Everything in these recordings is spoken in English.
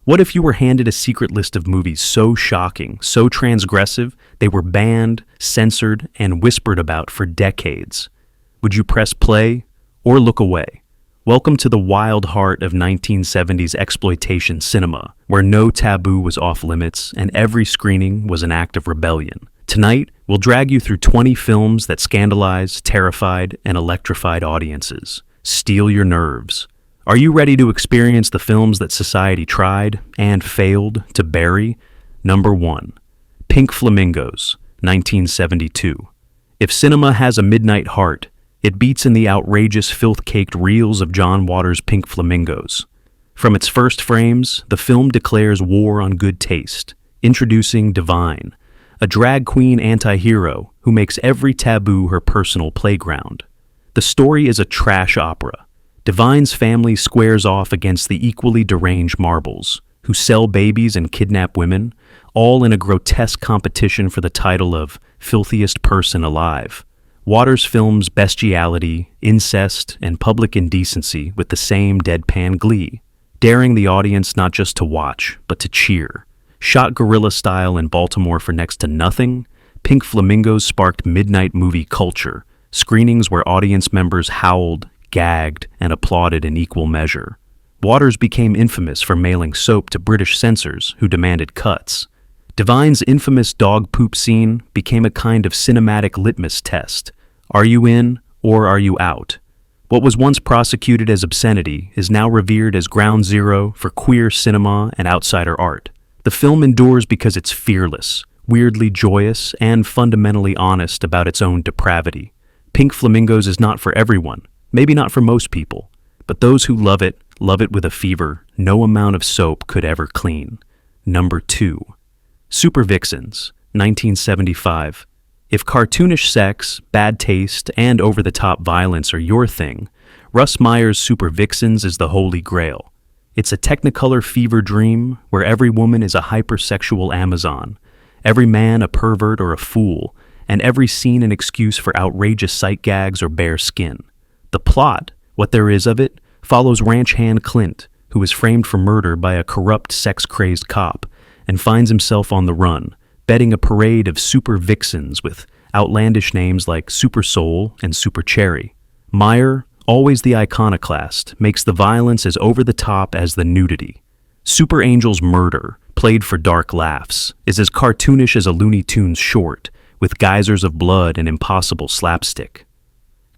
What if you were handed a secret list of movies so shocking, so transgressive, they were banned, censored, and whispered about for decades? Would you press play or look away? Welcome to the wild heart of 1970s exploitation cinema, where no taboo was off limits and every screening was an act of rebellion. Tonight, we'll drag you through 20 films that scandalized, terrified, and electrified audiences. Steel your nerves. Are you ready to experience the films that society tried and failed to bury? Number 1. Pink Flamingos, 1972. If cinema has a midnight heart, it beats in the outrageous, filth-caked reels of John Waters' Pink Flamingos. From its first frames, the film declares war on good taste, introducing Divine, a drag queen anti-hero who makes every taboo her personal playground. The story is a trash opera. Divine's family squares off against the equally deranged Marbles, who sell babies and kidnap women, all in a grotesque competition for the title of filthiest person alive. Waters films bestiality, incest, and public indecency with the same deadpan glee, daring the audience not just to watch, but to cheer. Shot guerrilla style in Baltimore for next to nothing, Pink Flamingos sparked midnight movie culture, screenings where audience members howled, gagged, and applauded in equal measure. Waters became infamous for mailing soap to British censors who demanded cuts. Divine's infamous dog poop scene became a kind of cinematic litmus test. Are you in or are you out? What was once prosecuted as obscenity is now revered as ground zero for queer cinema and outsider art. The film endures because it's fearless, weirdly joyous, and fundamentally honest about its own depravity. Pink Flamingos is not for everyone. Maybe not for most people, but those who love it with a fever no amount of soap could ever clean. Number 2. Super Vixens, 1975. If cartoonish sex, bad taste, and over-the-top violence are your thing, Russ Meyer's Super Vixens is the holy grail. It's a Technicolor fever dream where every woman is a hypersexual Amazon, every man a pervert or a fool, and every scene an excuse for outrageous sight gags or bare skin. The plot, what there is of it, follows ranch hand Clint, who is framed for murder by a corrupt, sex-crazed cop, and finds himself on the run, betting a parade of super vixens with outlandish names like Super Soul and Super Cherry. Meyer, always the iconoclast, makes the violence as over-the-top as the nudity. Super Angel's murder, played for dark laughs, is as cartoonish as a Looney Tunes short, with geysers of blood and impossible slapstick.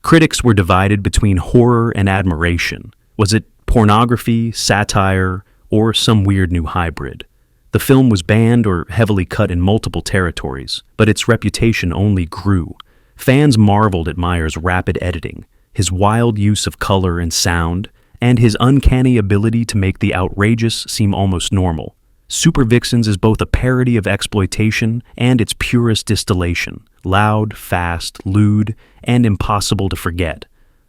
Critics were divided between horror and admiration. Was it pornography, satire, or some weird new hybrid? The film was banned or heavily cut in multiple territories, but its reputation only grew. Fans marveled at Meyer's rapid editing, his wild use of color and sound, and his uncanny ability to make the outrageous seem almost normal. Super Vixens is both a parody of exploitation and its purest distillation, loud, fast, lewd, and impossible to forget.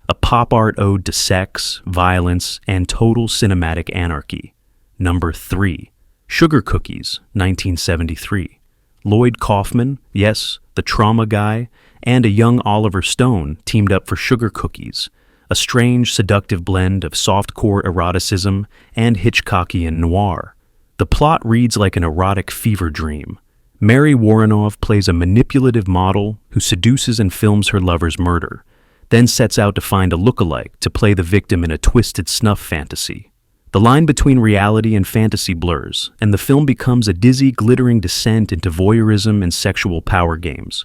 A pop art ode to sex, violence, and total cinematic anarchy. Number 3. Sugar Cookies, 1973. Lloyd Kaufman, yes, the trauma guy, and a young Oliver Stone teamed up for Sugar Cookies, a strange, seductive blend of softcore eroticism and Hitchcockian noir. The plot reads like an erotic fever dream. Mary Woronov plays a manipulative model who seduces and films her lover's murder, then sets out to find a lookalike to play the victim in a twisted snuff fantasy. The line between reality and fantasy blurs, and the film becomes a dizzy, glittering descent into voyeurism and sexual power games.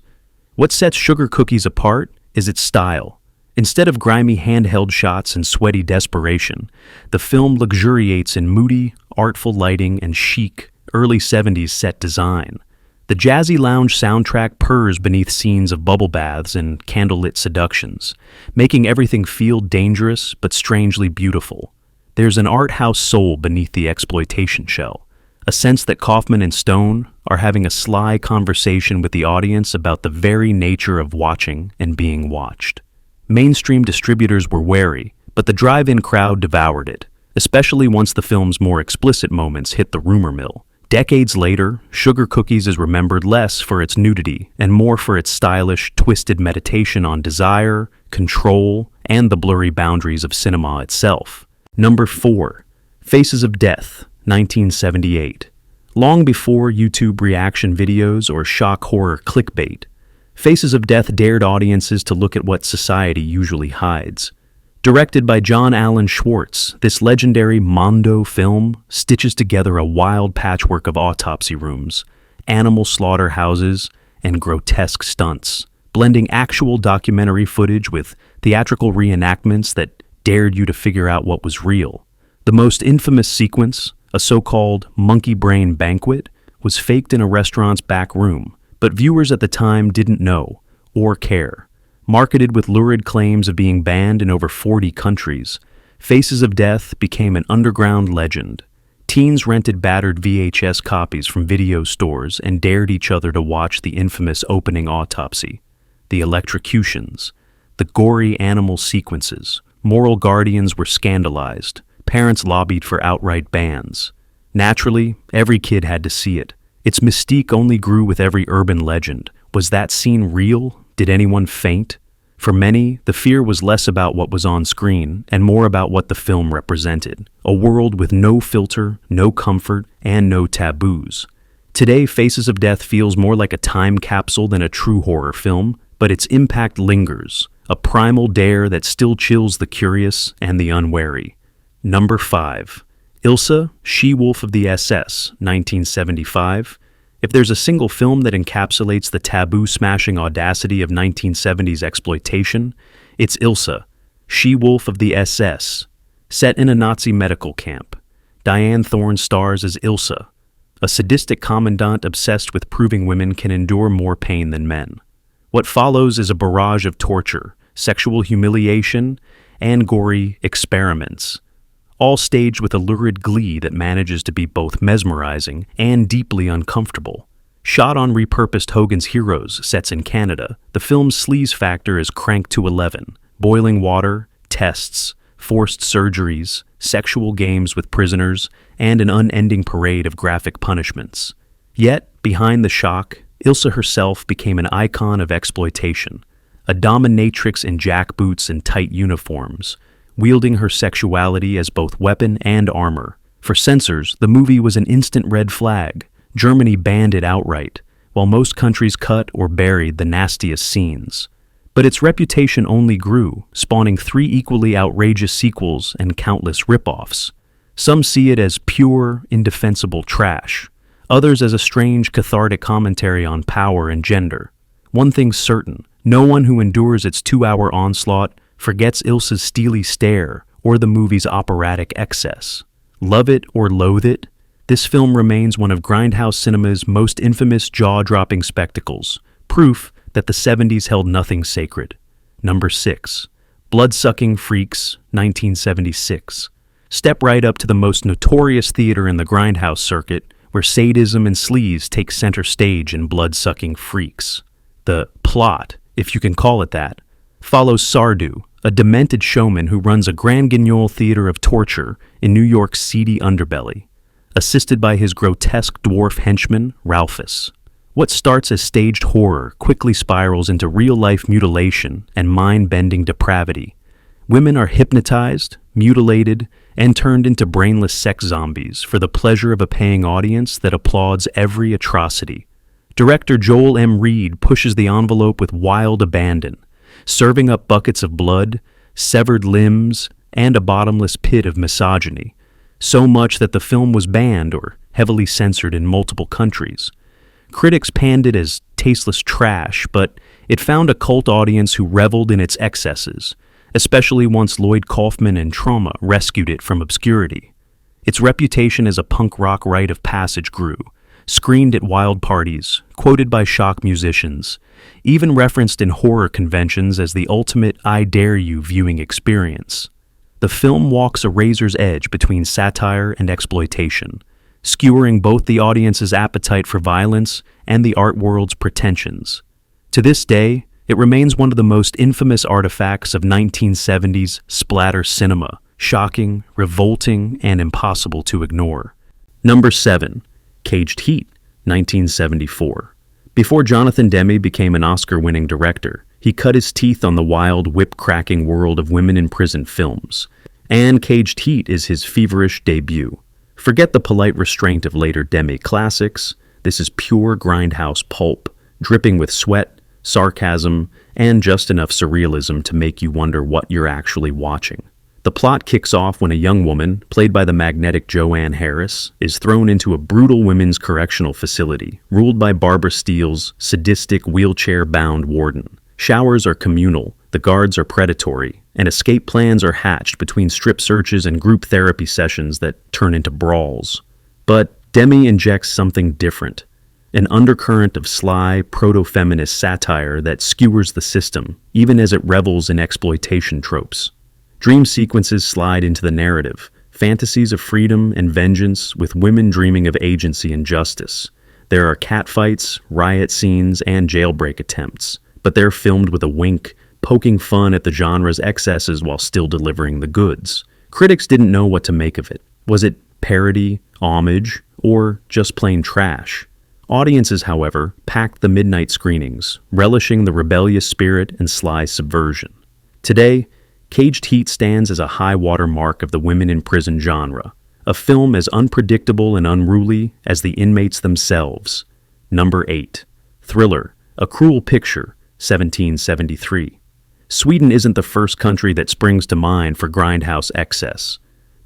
What sets Sugar Cookies apart is its style. Instead of grimy handheld shots and sweaty desperation, the film luxuriates in moody, artful lighting and chic, early 70s set design. The jazzy lounge soundtrack purrs beneath scenes of bubble baths and candlelit seductions, making everything feel dangerous but strangely beautiful. There's an art house soul beneath the exploitation shell, a sense that Kaufman and Stone are having a sly conversation with the audience about the very nature of watching and being watched. Mainstream distributors were wary, but the drive-in crowd devoured it, especially once the film's more explicit moments hit the rumor mill. Decades later, Sugar Cookies is remembered less for its nudity and more for its stylish, twisted meditation on desire, control, and the blurry boundaries of cinema itself. Number 4. Faces of Death, 1978. Long before YouTube reaction videos or shock horror clickbait, Faces of Death dared audiences to look at what society usually hides. Directed by John Allen Schwartz, this legendary Mondo film stitches together a wild patchwork of autopsy rooms, animal slaughterhouses, and grotesque stunts, blending actual documentary footage with theatrical reenactments that dared you to figure out what was real. The most infamous sequence, a so-called monkey brain banquet, was faked in a restaurant's back room, but viewers at the time didn't know or care. Marketed with lurid claims of being banned in over 40 countries, Faces of Death became an underground legend. Teens rented battered VHS copies from video stores and dared each other to watch the infamous opening autopsy, the electrocutions, the gory animal sequences. Moral guardians were scandalized. Parents lobbied for outright bans. Naturally, every kid had to see it. Its mystique only grew with every urban legend. Was that scene real? Did anyone faint? For many, the fear was less about what was on screen and more about what the film represented. A world with no filter, no comfort, and no taboos. Today, Faces of Death feels more like a time capsule than a true horror film, but its impact lingers, a primal dare that still chills the curious and the unwary. Number 5. Elsa Shewolf of the SS, 1975. If there's a single film that encapsulates the taboo-smashing audacity of 1970s exploitation, it's Elsa, Shewolf of the SS. Set in a Nazi medical camp, Diane Thorne stars as Elsa, a sadistic commandant obsessed with proving women can endure more pain than men. What follows is a barrage of torture, sexual humiliation, and gory experiments, all staged with a lurid glee that manages to be both mesmerizing and deeply uncomfortable. Shot on repurposed Hogan's Heroes sets in Canada, the film's sleaze factor is cranked to 11. Boiling water, tests, forced surgeries, sexual games with prisoners, and an unending parade of graphic punishments. Yet, behind the shock, Elsa herself became an icon of exploitation, a dominatrix in jackboots and tight uniforms, wielding her sexuality as both weapon and armor. For censors, the movie was an instant red flag. Germany banned it outright, while most countries cut or buried the nastiest scenes. But its reputation only grew, spawning 3 equally outrageous sequels and countless rip-offs. Some see it as pure, indefensible trash, others as a strange, cathartic commentary on power and gender. One thing's certain, no one who endures its 2-hour onslaught forgets Elsa's steely stare or the movie's operatic excess. Love it or loathe it, this film remains one of grindhouse cinema's most infamous jaw-dropping spectacles, proof that the 70s held nothing sacred. Number 6. Blood-Sucking Freaks, 1976. Step right up to the most notorious theater in the grindhouse circuit, where sadism and sleaze take center stage in Blood-Sucking Freaks. The plot, if you can call it that, follows Sardu, a demented showman who runs a Grand Guignol theater of torture in New York's seedy underbelly, assisted by his grotesque dwarf henchman, Ralphus. What starts as staged horror quickly spirals into real-life mutilation and mind-bending depravity. Women are hypnotized, mutilated, and turned into brainless sex zombies for the pleasure of a paying audience that applauds every atrocity. Director Joel M. Reed pushes the envelope with wild abandon, serving up buckets of blood, severed limbs, and a bottomless pit of misogyny, so much that the film was banned or heavily censored in multiple countries. Critics panned it as tasteless trash, but it found a cult audience who reveled in its excesses, especially once Lloyd Kaufman and Trauma rescued it from obscurity. Its reputation as a punk rock rite of passage grew, screened at wild parties, quoted by shock musicians, even referenced in horror conventions as the ultimate I dare you viewing experience. The film walks a razor's edge between satire and exploitation, skewering both the audience's appetite for violence and the art world's pretensions. To this day, it remains one of the most infamous artifacts of 1970s splatter cinema, shocking, revolting, and impossible to ignore. Number 7. Caged Heat, 1974. Before Jonathan Demme became an Oscar-winning director, he cut his teeth on the wild, whip-cracking world of women in prison films, and Caged Heat is his feverish debut. Forget the polite restraint of later demi-classics. This is pure grindhouse pulp, dripping with sweat, sarcasm, and just enough surrealism to make you wonder what you're actually watching. The plot kicks off when a young woman, played by the magnetic Joanne Harris, is thrown into a brutal women's correctional facility, ruled by Barbara Steele's sadistic wheelchair-bound warden. Showers are communal, the guards are predatory, and escape plans are hatched between strip searches and group therapy sessions that turn into brawls. But Demi injects something different, an undercurrent of sly, proto-feminist satire that skewers the system, even as it revels in exploitation tropes. Dream sequences slide into the narrative, fantasies of freedom and vengeance with women dreaming of agency and justice. There are catfights, riot scenes, and jailbreak attempts, but they're filmed with a wink, poking fun at the genre's excesses while still delivering the goods. Critics didn't know what to make of it. Was it parody, homage, or just plain trash? Audiences, however, packed the midnight screenings, relishing the rebellious spirit and sly subversion. Today, Caged Heat stands as a high-water mark of the women in prison genre, a film as unpredictable and unruly as the inmates themselves. Number 8. Thriller, A Cruel Picture, 1773. Sweden isn't the first country that springs to mind for grindhouse excess,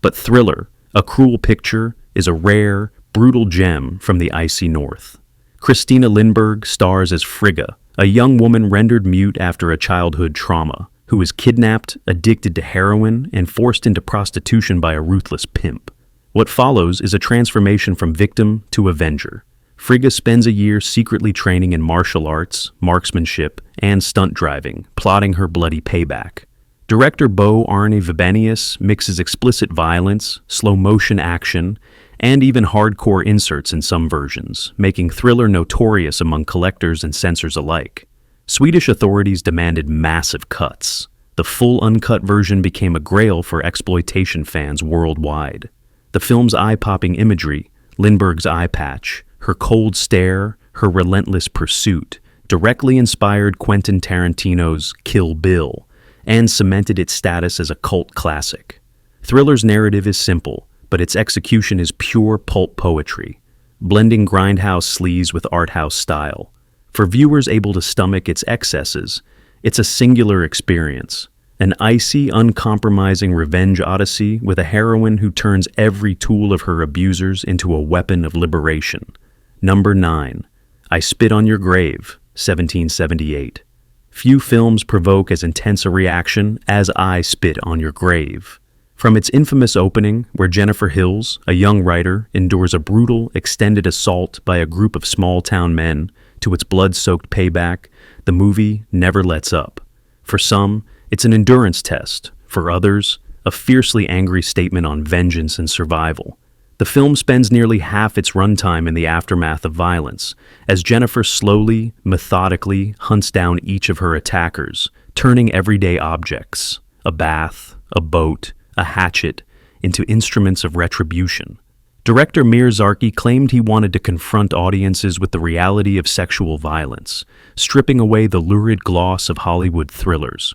but Thriller, A Cruel Picture is a rare, brutal gem from the icy north. Christina Lindberg stars as Frigga, a young woman rendered mute after a childhood trauma, who is kidnapped, addicted to heroin, and forced into prostitution by a ruthless pimp. What follows is a transformation from victim to avenger. Frigga spends a year secretly training in martial arts, marksmanship, and stunt driving, plotting her bloody payback. Director Bo Arne Vibenius mixes explicit violence, slow-motion action, and even hardcore inserts in some versions, making Thriller notorious among collectors and censors alike. Swedish authorities demanded massive cuts. The full uncut version became a grail for exploitation fans worldwide. The film's eye-popping imagery, Lindbergh's eye patch, her cold stare, her relentless pursuit, directly inspired Quentin Tarantino's Kill Bill and cemented its status as a cult classic. Thriller's narrative is simple, but its execution is pure pulp poetry, blending grindhouse sleaze with arthouse style. For viewers able to stomach its excesses, it's a singular experience, an icy, uncompromising revenge odyssey with a heroine who turns every tool of her abusers into a weapon of liberation. Number 9. I Spit on Your Grave, 1778. Few films provoke as intense a reaction as I Spit on Your Grave. From its infamous opening, where Jennifer Hills, a young writer, endures a brutal, extended assault by a group of small-town men, to its blood-soaked payback, the movie never lets up. For some, it's an endurance test. For others, a fiercely angry statement on vengeance and survival. The film spends nearly half its runtime in the aftermath of violence, as Jennifer slowly, methodically hunts down each of her attackers, turning everyday objects, a bath, a boat, a hatchet, into instruments of retribution. Director Mir Zarki claimed he wanted to confront audiences with the reality of sexual violence, stripping away the lurid gloss of Hollywood thrillers.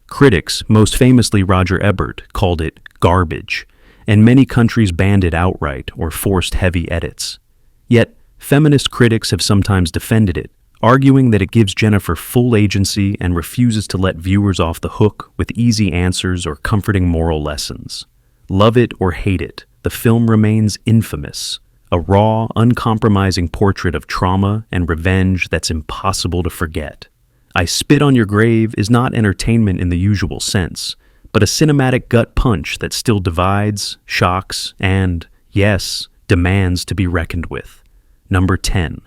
Critics, most famously Roger Ebert, called it garbage, and many countries banned it outright or forced heavy edits. Yet, feminist critics have sometimes defended it, arguing that it gives Jennifer full agency and refuses to let viewers off the hook with easy answers or comforting moral lessons. Love it or hate it, the film remains infamous, a raw, uncompromising portrait of trauma and revenge that's impossible to forget. I Spit on Your Grave is not entertainment in the usual sense, but a cinematic gut punch that still divides, shocks, and, yes, demands to be reckoned with. Number 10.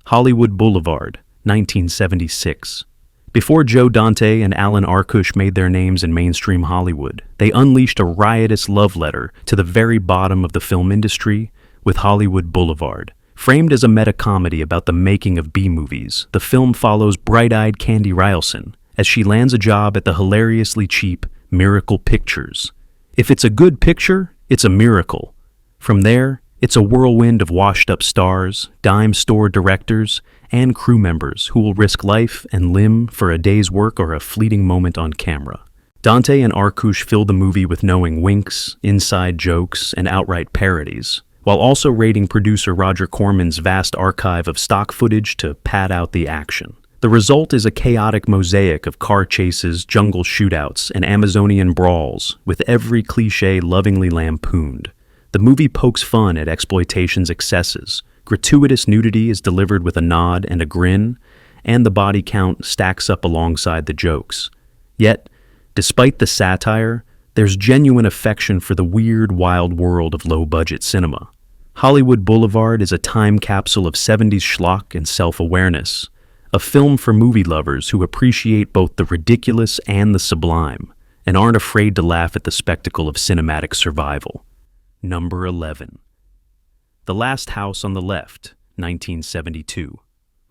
Hollywood Boulevard, 1976. Before Joe Dante and Alan Arkush made their names in mainstream Hollywood, they unleashed a riotous love letter to the very bottom of the film industry with Hollywood Boulevard. Framed as a meta-comedy about the making of B-movies, the film follows bright-eyed Candy Rylson as she lands a job at the hilariously cheap Miracle Pictures. If it's a good picture, it's a miracle. From there, it's a whirlwind of washed-up stars, dime-store directors, and crew members who will risk life and limb for a day's work or a fleeting moment on camera. Dante and Arkush fill the movie with knowing winks, inside jokes, and outright parodies, while also raiding producer Roger Corman's vast archive of stock footage to pad out the action. The result is a chaotic mosaic of car chases, jungle shootouts, and Amazonian brawls, with every cliché lovingly lampooned. The movie pokes fun at exploitation's excesses. Gratuitous nudity is delivered with a nod and a grin, and the body count stacks up alongside the jokes. Yet, despite the satire, there's genuine affection for the weird, wild world of low-budget cinema. Hollywood Boulevard is a time capsule of 70s schlock and self-awareness, a film for movie lovers who appreciate both the ridiculous and the sublime, and aren't afraid to laugh at the spectacle of cinematic survival. Number 11. The Last House on the Left, 1972.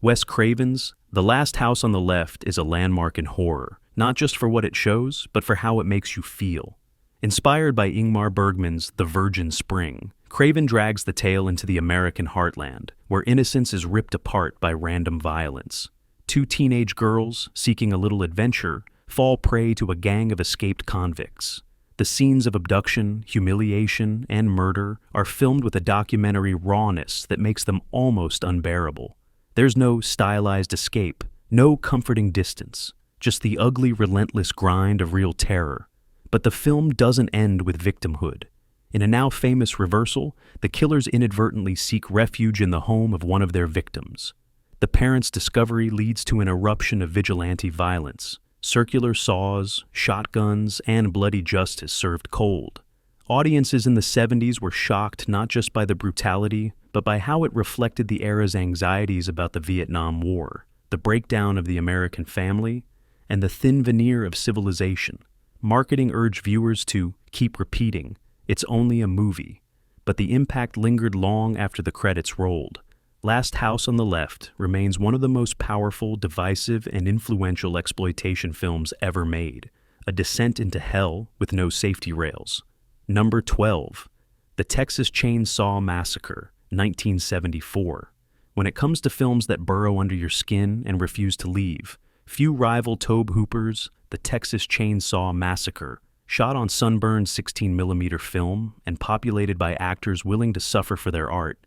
Wes Craven's The Last House on the Left is a landmark in horror, not just for what it shows, but for how it makes you feel. Inspired by Ingmar Bergman's The Virgin Spring, Craven drags the tale into the American heartland, where innocence is ripped apart by random violence. Two teenage girls, seeking a little adventure, fall prey to a gang of escaped convicts. The scenes of abduction, humiliation, and murder are filmed with a documentary rawness that makes them almost unbearable. There's no stylized escape, no comforting distance, just the ugly, relentless grind of real terror. But the film doesn't end with victimhood. In a now famous reversal, the killers inadvertently seek refuge in the home of one of their victims. The parents' discovery leads to an eruption of vigilante violence. Circular saws, shotguns, and bloody justice served cold. Audiences in the 70s were shocked not just by the brutality, but by how it reflected the era's anxieties about the Vietnam War, the breakdown of the American family, and the thin veneer of civilization. Marketing urged viewers to keep repeating, "It's only a movie," but the impact lingered long after the credits rolled. Last House on the Left remains one of the most powerful, divisive, and influential exploitation films ever made, a descent into hell with no safety rails. Number 12. The Texas Chainsaw Massacre, 1974. When it comes to films that burrow under your skin and refuse to leave, few rival Tobe Hooper's The Texas Chainsaw Massacre. Shot on sunburned 16mm film and populated by actors willing to suffer for their art,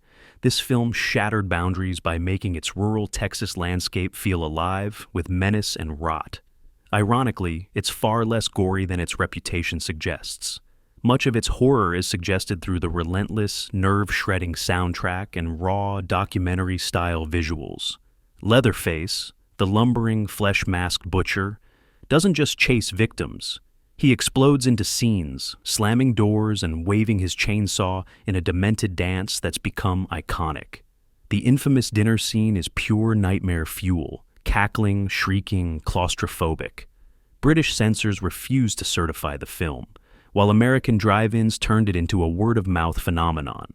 this film shattered boundaries by making its rural Texas landscape feel alive with menace and rot. Ironically, it's far less gory than its reputation suggests. Much of its horror is suggested through the relentless, nerve-shredding soundtrack and raw, documentary-style visuals. Leatherface, the lumbering, flesh-masked butcher, doesn't just chase victims. He explodes into scenes, slamming doors and waving his chainsaw in a demented dance that's become iconic. The infamous dinner scene is pure nightmare fuel, cackling, shrieking, claustrophobic. British censors refused to certify the film, while American drive-ins turned it into a word-of-mouth phenomenon.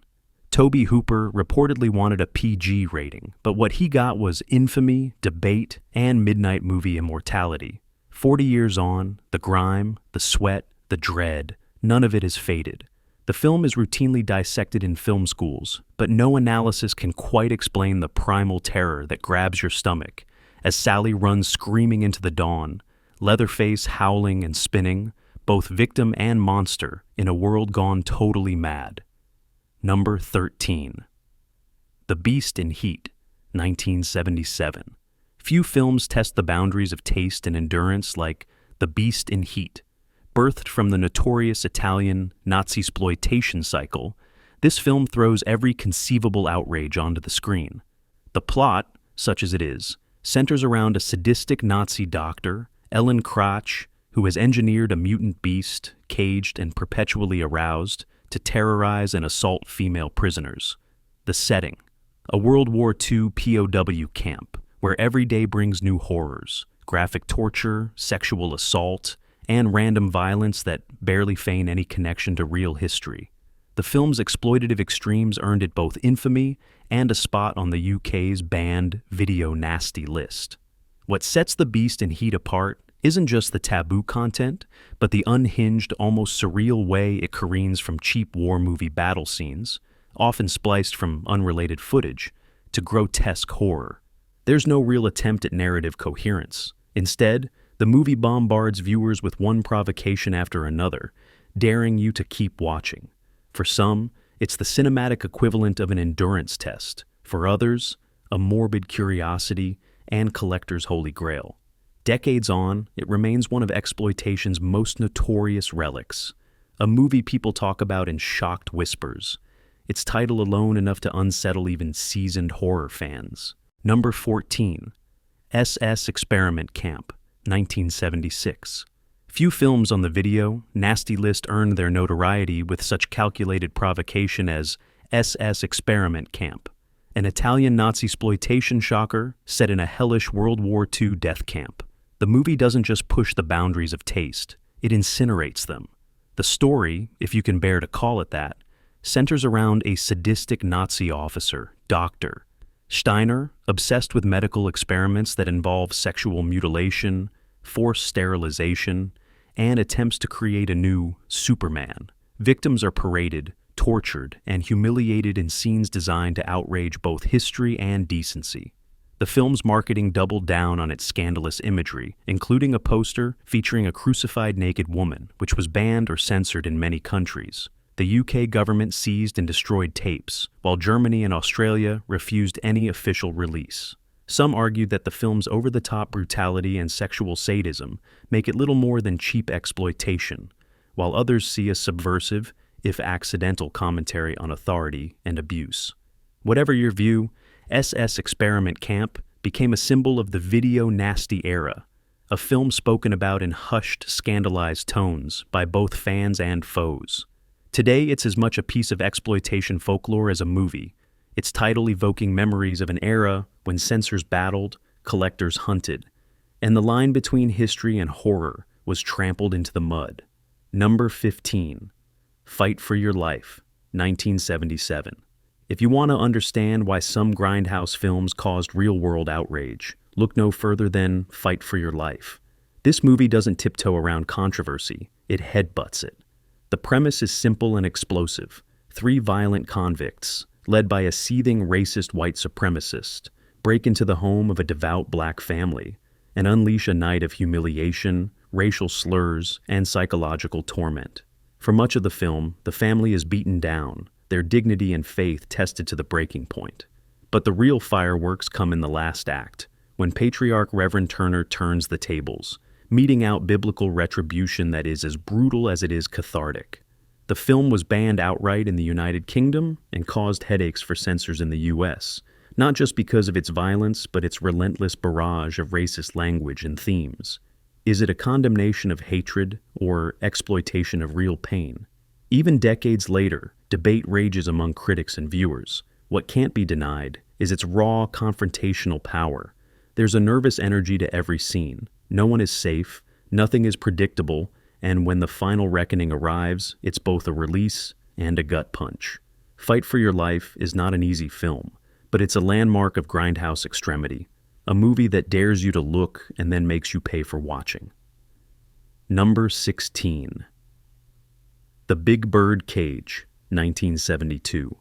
Tobe Hooper reportedly wanted a PG rating, but what he got was infamy, debate, and midnight movie immortality. 40 years on, the grime, the sweat, the dread, none of it has faded. The film is routinely dissected in film schools, but no analysis can quite explain the primal terror that grabs your stomach as Sally runs screaming into the dawn, Leatherface howling and spinning, both victim and monster, in a world gone totally mad. Number 13. The Beast in Heat, 1977. Few films test the boundaries of taste and endurance like The Beast in Heat. Birthed from the notorious Italian Nazi-exploitation cycle, this film throws every conceivable outrage onto the screen. The plot, such as it is, centers around a sadistic Nazi doctor, Ellen Krach, who has engineered a mutant beast, caged and perpetually aroused, to terrorize and assault female prisoners. The setting, a World War II POW camp, where every day brings new horrors, graphic torture, sexual assault, and random violence that barely feign any connection to real history. The film's exploitative extremes earned it both infamy and a spot on the UK's banned Video Nasty list. What sets The Beast in Heat apart isn't just the taboo content, but the unhinged, almost surreal way it careens from cheap war movie battle scenes, often spliced from unrelated footage, to grotesque horror. There's no real attempt at narrative coherence. Instead, the movie bombards viewers with one provocation after another, daring you to keep watching. For some, It's the cinematic equivalent of an endurance test. For others, a morbid curiosity and collector's holy grail. Decades on, it remains one of exploitation's most notorious relics. A movie people talk about in shocked whispers. Its title alone enough to unsettle even seasoned horror fans. Number 14. SS Experiment Camp, 1976. Few films on the video, nasty list earned their notoriety with such calculated provocation as SS Experiment Camp, an Italian Nazi-exploitation shocker set in a hellish World War II death camp. The movie doesn't just push the boundaries of taste, it incinerates them. The story, if you can bear to call it that, centers around a sadistic Nazi officer, Dr. Steiner, obsessed with medical experiments that involve sexual mutilation, forced sterilization, and attempts to create a new Superman. Victims are paraded, tortured, and humiliated in scenes designed to outrage both history and decency. The film's marketing doubled down on its scandalous imagery, including a poster featuring a crucified naked woman, which was banned or censored in many countries. The UK government seized and destroyed tapes, while Germany and Australia refused any official release. Some argued that the film's over-the-top brutality and sexual sadism make it little more than cheap exploitation, while others see a subversive, if accidental, commentary on authority and abuse. Whatever your view, SS Experiment Camp became a symbol of the video nasty era, a film spoken about in hushed, scandalized tones by both fans and foes. Today, it's as much a piece of exploitation folklore as a movie, its title evoking memories of an era when censors battled, collectors hunted, and the line between history and horror was trampled into the mud. Number 15. Fight for Your Life, 1977. If you want to understand why some grindhouse films caused real-world outrage, look no further than Fight for Your Life. This movie doesn't tiptoe around controversy, it headbutts it. The premise is simple and explosive. 3 violent convicts, led by a seething racist white supremacist, break into the home of a devout black family and unleash a night of humiliation, racial slurs, and psychological torment. For much of the film, the family is beaten down, their dignity and faith tested to the breaking point. But the real fireworks come in the last act, when Patriarch Reverend Turner turns the tables, meting out biblical retribution that is as brutal as it is cathartic. The film was banned outright in the United Kingdom and caused headaches for censors in the US, not just because of its violence, but its relentless barrage of racist language and themes. Is it a condemnation of hatred or exploitation of real pain? Even decades later, debate rages among critics and viewers. What can't be denied is its raw, confrontational power. There's a nervous energy to every scene. No one is safe, nothing is predictable, and when the final reckoning arrives, it's both a release and a gut punch. Fight for Your Life is not an easy film, but it's a landmark of grindhouse extremity, a movie that dares you to look and then makes you pay for watching. Number 16. The Big Bird Cage, 1972.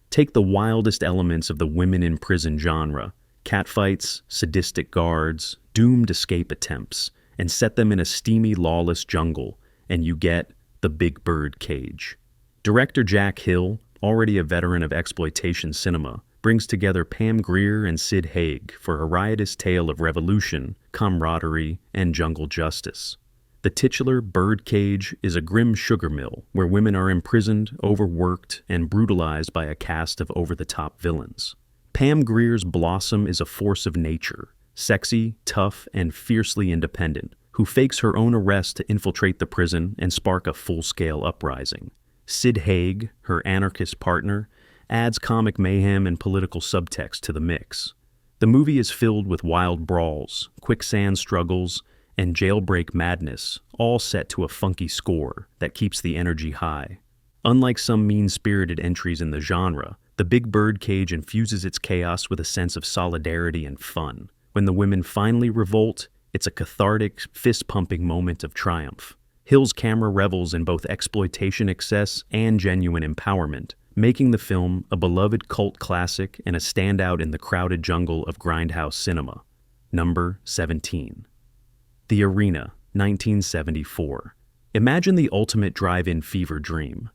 Take the wildest elements of the women in prison genre, catfights, sadistic guards, doomed escape attempts, and set them in a steamy, lawless jungle, and you get The Big Bird Cage. Director Jack Hill, already a veteran of exploitation cinema, brings together Pam Grier and Sid Haig for a riotous tale of revolution, camaraderie, and jungle justice. The titular Birdcage is a grim sugar mill where women are imprisoned, overworked, and brutalized by a cast of over-the-top villains. Pam Grier's Blossom is a force of nature, sexy, tough, and fiercely independent, who fakes her own arrest to infiltrate the prison and spark a full-scale uprising. Sid Haig, her anarchist partner, adds comic mayhem and political subtext to the mix. The movie is filled with wild brawls, quicksand struggles, and jailbreak madness, all set to a funky score that keeps the energy high. Unlike some mean-spirited entries in the genre, The Big Bird Cage infuses its chaos with a sense of solidarity and fun. When the women finally revolt, it's a cathartic, fist-pumping moment of triumph. Hill's camera revels in both exploitation excess and genuine empowerment, making the film a beloved cult classic and a standout in the crowded jungle of grindhouse cinema. Number 17. The Arena, 1974. Imagine the ultimate drive-in fever dream.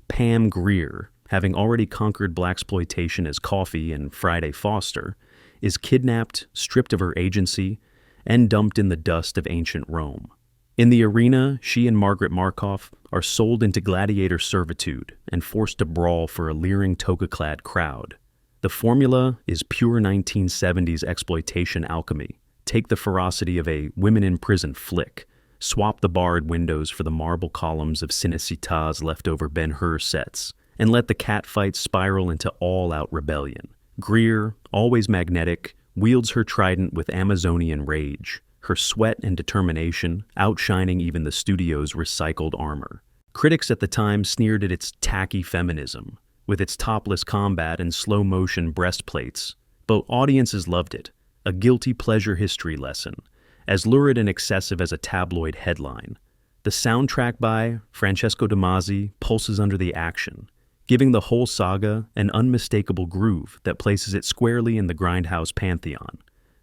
Pam Grier, having already conquered blaxploitation as Coffee and Friday Foster, is kidnapped, stripped of her agency, and dumped in the dust of ancient Rome. In the arena, she and Margaret Markov are sold into gladiator servitude and forced to brawl for a leering toga-clad crowd. The formula is pure 1970s exploitation alchemy. Take the ferocity of a women-in-prison flick, swap the barred windows for the marble columns of Cinecittà's leftover Ben-Hur sets, and let the catfight spiral into all-out rebellion. Greer, always magnetic, wields her trident with Amazonian rage, her sweat and determination outshining even the studio's recycled armor. Critics at the time sneered at its tacky feminism, with its topless combat and slow-motion breastplates, but audiences loved it, a guilty pleasure history lesson, as lurid and excessive as a tabloid headline. The soundtrack by Francesco Damazzi pulses under the action, giving the whole saga an unmistakable groove that places it squarely in the grindhouse pantheon.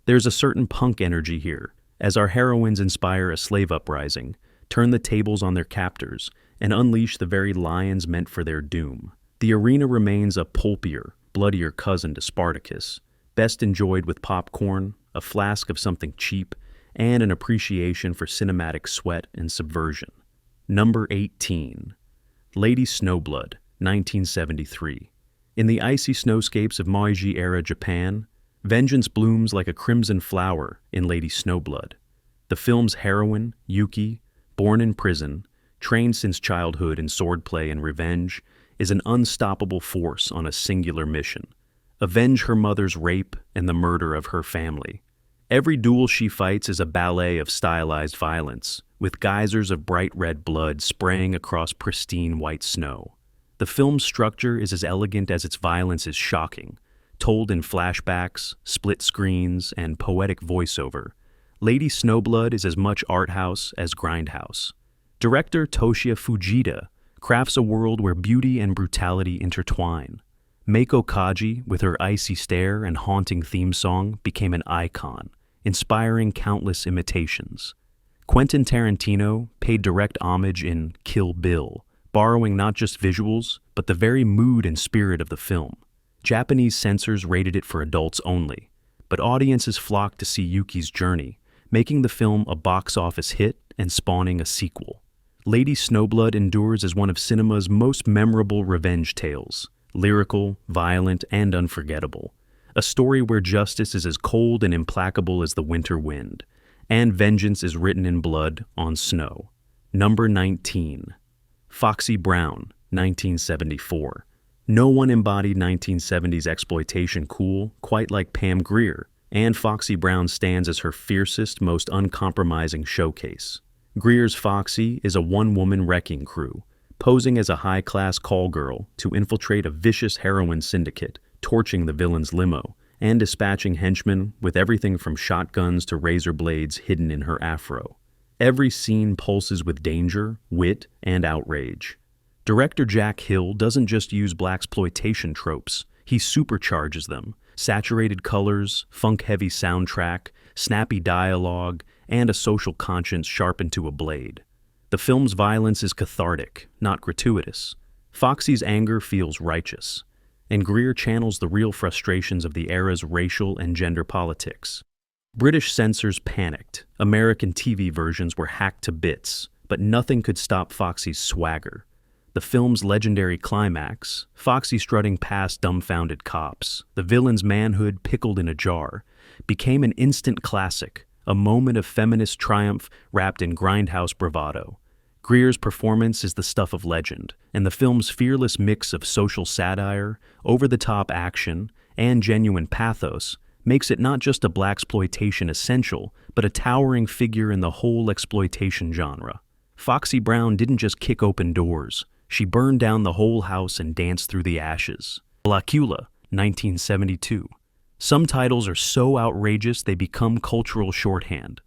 There's a certain punk energy here, as our heroines inspire a slave uprising, turn the tables on their captors, and unleash the very lions meant for their doom. The arena remains a pulpier, bloodier cousin to Spartacus, best enjoyed with popcorn, a flask of something cheap, and an appreciation for cinematic sweat and subversion. Number 18. Lady Snowblood, 1973. In the icy snowscapes of Meiji-era Japan, vengeance blooms like a crimson flower in Lady Snowblood. The film's heroine, Yuki, born in prison, trained since childhood in swordplay and revenge, is an unstoppable force on a singular mission: avenge her mother's rape and the murder of her family. Every duel she fights is a ballet of stylized violence, with geysers of bright red blood spraying across pristine white snow. The film's structure is as elegant as its violence is shocking, told in flashbacks, split screens, and poetic voiceover. Lady Snowblood is as much art house as grindhouse. Director Toshiya Fujita crafts a world where beauty and brutality intertwine. Meiko Kaji, with her icy stare and haunting theme song, became an icon, inspiring countless imitations. Quentin Tarantino paid direct homage in Kill Bill, borrowing not just visuals, but the very mood and spirit of the film. Japanese censors rated it for adults only, but audiences flocked to see Yuki's journey, making the film a box office hit and spawning a sequel. Lady Snowblood endures as one of cinema's most memorable revenge tales, lyrical, violent, and unforgettable. A story where justice is as cold and implacable as the winter wind, and vengeance is written in blood on snow. Number 19. Foxy Brown, 1974. No one embodied 1970s exploitation cool quite like Pam Grier, and Foxy Brown stands as her fiercest, most uncompromising showcase. Grier's Foxy is a one-woman wrecking crew, posing as a high-class call girl to infiltrate a vicious heroin syndicate, torching the villain's limo, and dispatching henchmen with everything from shotguns to razor blades hidden in her afro. Every scene pulses with danger, wit, and outrage. Director Jack Hill doesn't just use blaxploitation tropes, he supercharges them. Saturated colors, funk-heavy soundtrack, snappy dialogue, and a social conscience sharpened to a blade. The film's violence is cathartic, not gratuitous. Foxy's anger feels righteous, and Grier channels the real frustrations of the era's racial and gender politics. British censors panicked. American TV versions were hacked to bits, but nothing could stop Foxy's swagger. The film's legendary climax, Foxy strutting past dumbfounded cops, the villain's manhood pickled in a jar, became an instant classic, a moment of feminist triumph wrapped in grindhouse bravado. Grier's performance is the stuff of legend, and the film's fearless mix of social satire, over-the-top action, and genuine pathos makes it not just a blaxploitation essential, but a towering figure in the whole exploitation genre. Foxy Brown didn't just kick open doors, she burned down the whole house and danced through the ashes. Blackula, 1972. Some titles are so outrageous they become cultural shorthand.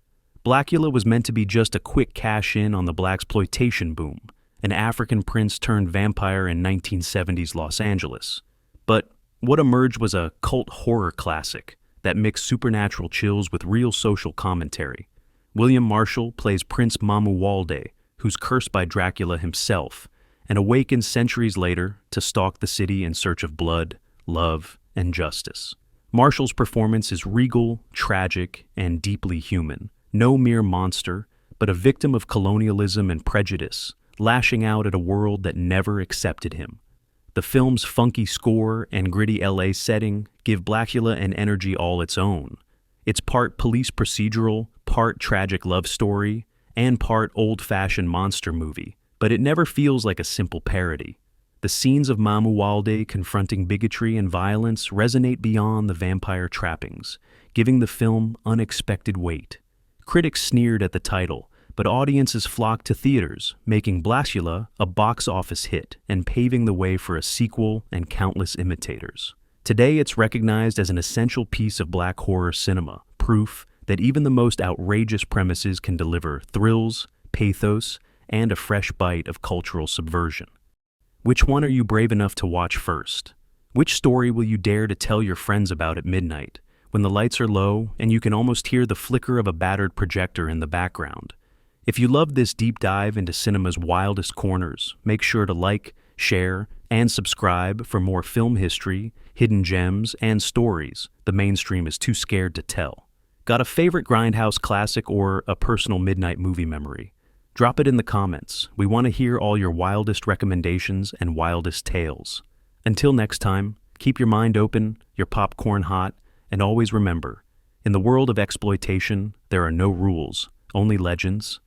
Blackula was meant to be just a quick cash-in on the blaxploitation boom, an African prince turned vampire in 1970s Los Angeles. But what emerged was a cult horror classic that mixed supernatural chills with real social commentary. William Marshall plays Prince Mamuwalde, who's cursed by Dracula himself, and awakens centuries later to stalk the city in search of blood, love, and justice. Marshall's performance is regal, tragic, and deeply human. No mere monster, but a victim of colonialism and prejudice, lashing out at a world that never accepted him. The film's funky score and gritty LA setting give Blackula an energy all its own. It's part police procedural, part tragic love story, and part old-fashioned monster movie, but it never feels like a simple parody. The scenes of Mamuwalde confronting bigotry and violence resonate beyond the vampire trappings, giving the film unexpected weight. Critics sneered at the title, but audiences flocked to theaters, making Blackula a box office hit and paving the way for a sequel and countless imitators. Today it's recognized as an essential piece of black horror cinema, proof that even the most outrageous premises can deliver thrills, pathos, and a fresh bite of cultural subversion. Which one are you brave enough to watch first? Which story will you dare to tell your friends about at midnight, when the lights are low and you can almost hear the flicker of a battered projector in the background? If you loved this deep dive into cinema's wildest corners, make sure to like, share, and subscribe for more film history, hidden gems, and stories the mainstream is too scared to tell. Got a favorite Grindhouse classic or a personal midnight movie memory? Drop it in the comments. We want to hear all your wildest recommendations and wildest tales. Until next time, keep your mind open, your popcorn hot, and always remember, in the world of exploitation, there are no rules, only legends,